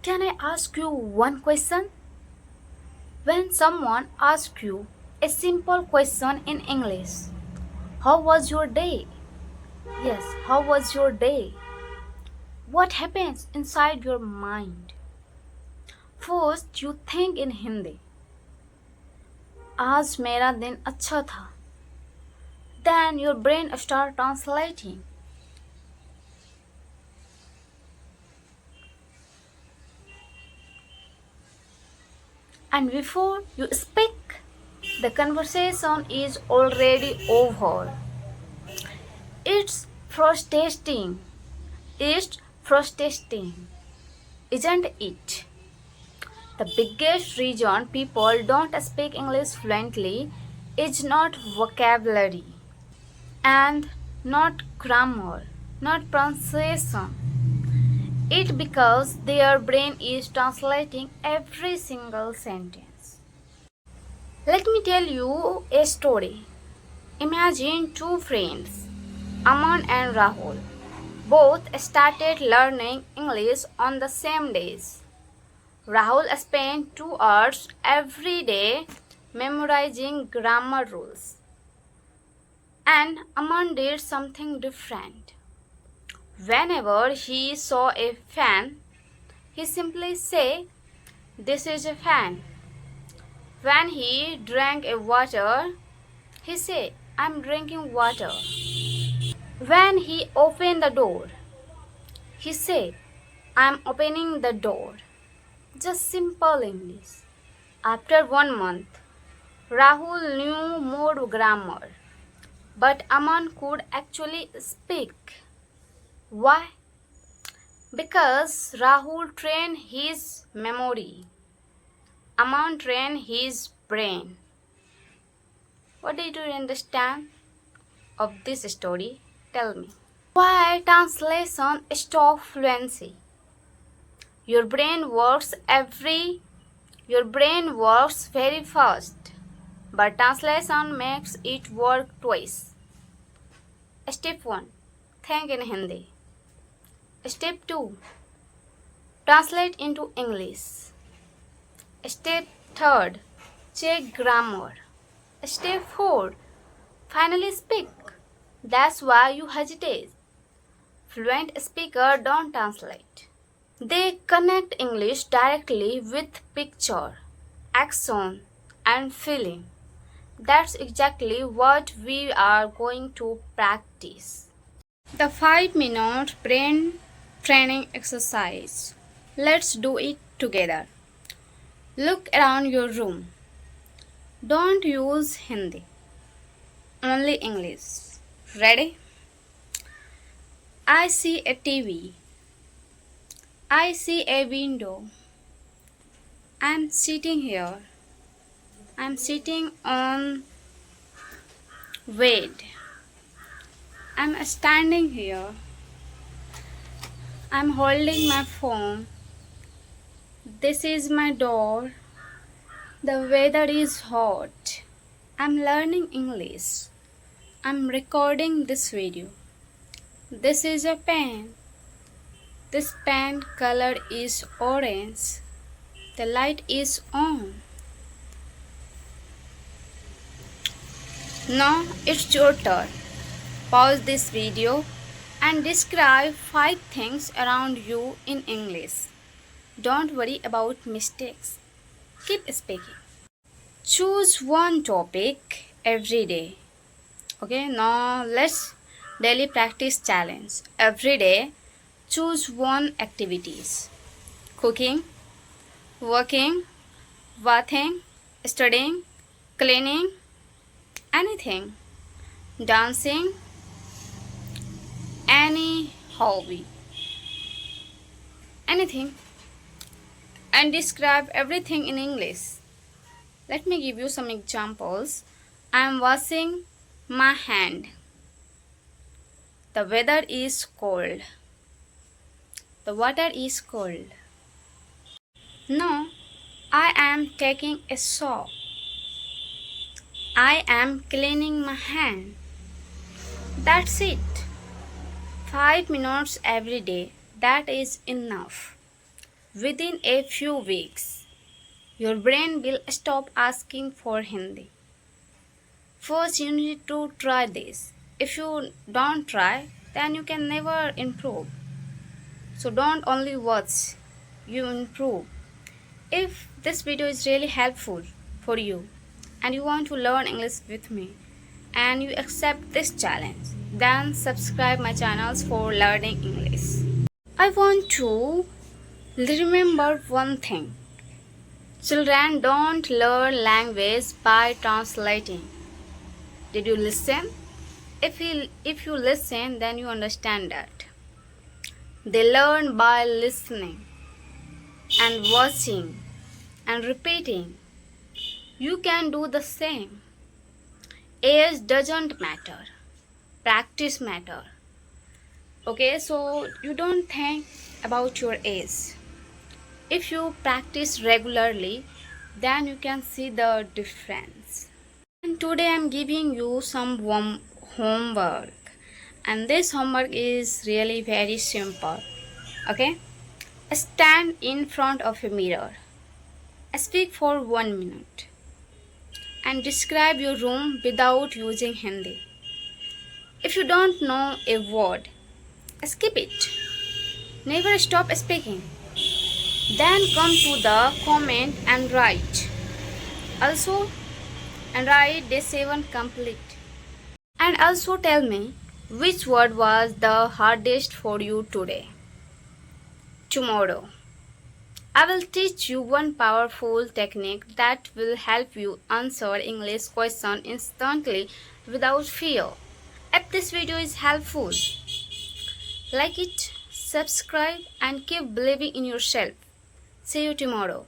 Can I ask you one question? When someone asks you a simple question in English, how was your day? Yes, how was your day? What happens inside your mind? First, you think in Hindi. आज मेरा दिन अच्छा था. Then your brain starts translating. And before you speak, the conversation is already over. It's frustrating. It's frustrating, isn't it? The biggest reason people don't speak English fluently is not vocabulary and not grammar, not pronunciation. It because their brain is translating every single sentence. Let me tell you a story. Imagine two friends, Aman and Rahul. Both started learning English on the same days. Rahul spent 2 hours every day memorizing grammar rules. And Aman did something different. Whenever he saw a fan, he simply say, "This is a fan." When he drank a water, he say, "I'm drinking water." When he opened the door, he say, "I'm opening the door." Just simple English. After 1 month, Rahul knew more grammar, but Aman could actually speak. Why? Because Rahul trained his memory. Aman trained his brain. What did you understand of this story? Tell me. Why translation stop fluency? Your brain works very fast, but translation makes it work twice. Step 1. Think in Hindi. Step 2. Translate into English. Step 3. Check grammar. Step 4. Finally speak. That's why you hesitate. Fluent speakers don't translate. They connect English directly with picture, action, and feeling. That's exactly what we are going to practice. The 5-minute brain training exercise. Let's do it together. Look around your room. Don't use Hindi, only English. Ready? I see a TV. I see a window. I'm sitting here. I'm sitting on bed. I'm standing here. I'm holding my phone. This is my door. The weather is hot. I'm learning English. I'm recording this video. This is a pen. This pen color is orange. The light is on. Now it's your turn. Pause this video and describe 5 things around you in English. Don't worry about mistakes. Keep speaking. Choose one topic every day. Okay, now let's daily practice challenge. Every day, choose one activities. Cooking, working, bathing, studying, cleaning, anything. Dancing, any hobby. Anything. And describe everything in English. Let me give you some examples. I am washing my hand. The weather is cold. The water is cold. No, I am taking a shower. I am cleaning my hand. That's it. 5 minutes every day. That is enough. Within a few weeks, your brain will stop asking for Hindi. First, you need to try this. If you don't try, then you can never improve. So don't only watch, you improve. If this video is really helpful for you and you want to learn English with me and you accept this challenge, then subscribe my channels for learning English. I want to remember one thing. Children don't learn language by translating. Did you listen? If you listen, then you understand that. They learn by listening and watching and repeating. You can do the same. Age doesn't matter. Practice matter. Okay, so you don't think about your age. If you practice regularly, then you can see the difference. And today I'm giving you some homework. And this homework is really very simple. Okay? Stand in front of a mirror. Speak for 1 minute. And describe your room without using Hindi. If you don't know a word, skip it. Never stop speaking. Then come to the comment and write. Also, and write day 7 complete. And also tell me which word was the hardest for you today. Tomorrow, I will teach you one powerful technique that will help you answer English questions instantly without fear. If this video is helpful, like it, subscribe and keep believing in yourself. See you tomorrow.